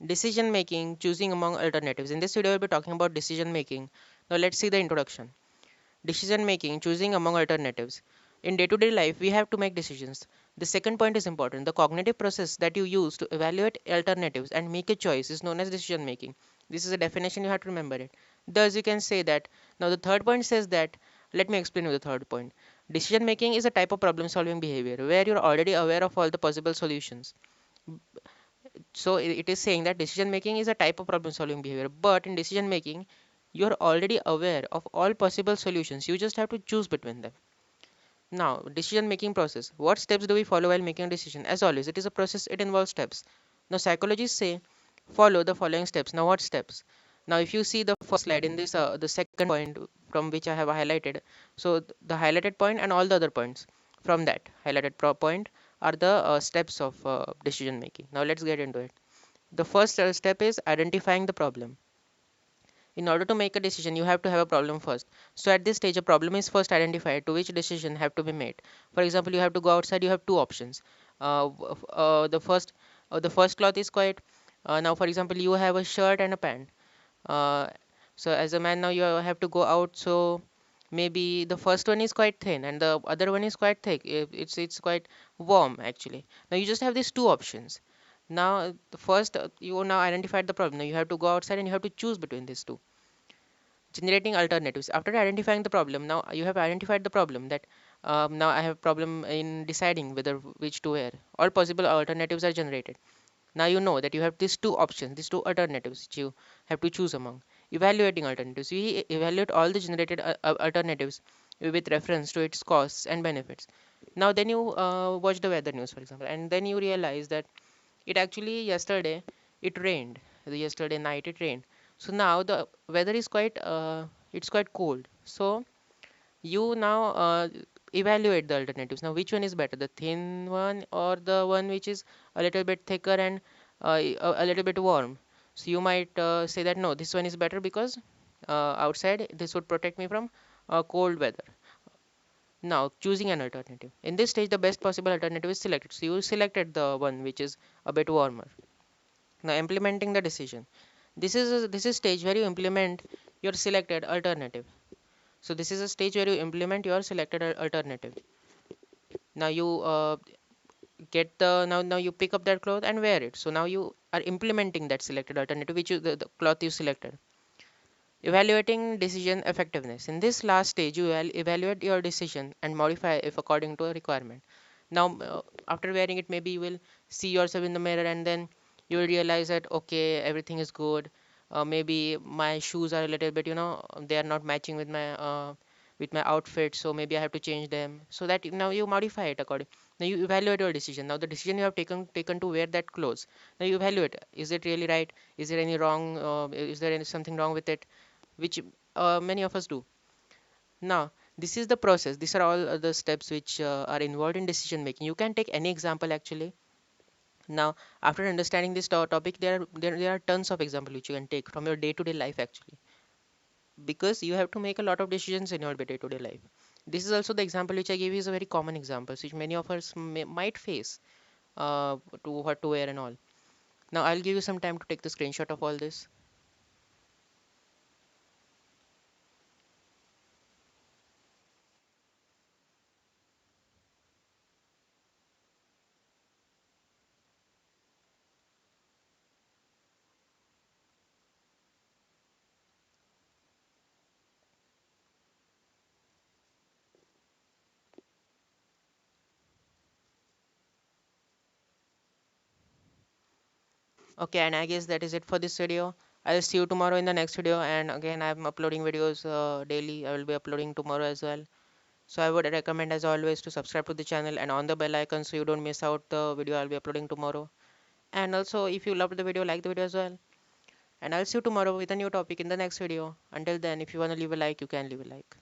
Decision making, choosing among alternatives. In this video, we'll be talking about decision making. Now, let's see the introduction. Decision making, choosing among alternatives. In day to day life, we have to make decisions. The second point is important. The cognitive process that you use to evaluate alternatives and make a choice is known as decision making. This is a definition, you have to remember it. Thus, you can say that. Now, the third point says that. Let me explain you the third point. Decision making is a type of problem solving behavior where you're already aware of all the possible solutions. So it is saying that decision making is a type of problem solving behavior, but in decision making you're already aware of all possible solutions, you just have to choose between them. Now, decision making process, what steps do we follow while making a decision? As always, it is a process, it involves steps. Now, psychologists say follow the following steps. Now, what steps? Now, if you see the first slide in this the second point from which I have highlighted, so the highlighted point and all the other points from that highlighted point are the steps of decision making. Now, let's get into it. The first step is identifying the problem. In order to make a decision, you have to have a problem first. So at this stage, a problem is first identified to which decision have to be made. For example, you have to go outside. You have two options. The first cloth is quite. Now, for example, you have a shirt and a pant. Uh, so as a man now you have to go out. So maybe the first one is quite thin and the other one is quite thick. It's quite warm actually. Now you just have these two options. Now the first you now identified the problem. Now you have to go outside and you have to choose between these two. Generating alternatives. After identifying the problem, now you have identified the problem that now I have problem in deciding whether which to wear. All possible alternatives are generated. Now you know that you have these two options, these two alternatives which you have to choose among. Evaluating alternatives. We evaluate all the generated alternatives with reference to its costs and benefits. Now then you watch the weather news, for example, and then you realize that it actually yesterday it rained. Yesterday night it rained. So now the weather is quite it's quite cold. So you now evaluate the alternatives. Now which one is better, the thin one or the one which is a little bit thicker and a little bit warm? So you might say that no, this one is better because outside this would protect me from cold weather. Now choosing an alternative, in this stage the best possible alternative is selected, so you selected the one which is a bit warmer. Now implementing the decision, this is stage where you implement your selected alternative. So this is a stage where you implement your selected alternative. Now you get the now you pick up that cloth and wear it. So now you are implementing that selected alternative which the cloth you selected. Evaluating decision effectiveness. In this last stage, you evaluate your decision and modify if according to a requirement. Now, after wearing it, maybe you will see yourself in the mirror and then you will realize that okay, everything is good. Maybe my shoes are a little bit, they are not matching with my outfit, so maybe I have to change them. So that now you modify it according. Now you evaluate your decision. Now the decision you have taken to wear that clothes. Now you evaluate: is it really right? Is there any wrong? Is there something wrong with it? Which many of us do. Now, this is the process. These are all the steps which are involved in decision making. You can take any example actually. Now, after understanding this topic, there are tons of examples which you can take from your day-to-day life actually, because you have to make a lot of decisions in your day-to-day life. This is also the example which I gave you is a very common example, which many of us might face to what to wear and all. Now, I'll give you some time to take the screenshot of all this. Okay, and I guess that is it for this video. I'll see you tomorrow in the next video. And again, I'm uploading videos daily. I will be uploading tomorrow as well. So I would recommend as always to subscribe to the channel and on the bell icon so you don't miss out the video I'll be uploading tomorrow. And also if you loved the video, like the video as well. And I'll see you tomorrow with a new topic in the next video. Until then, if you want to leave a like, you can leave a like.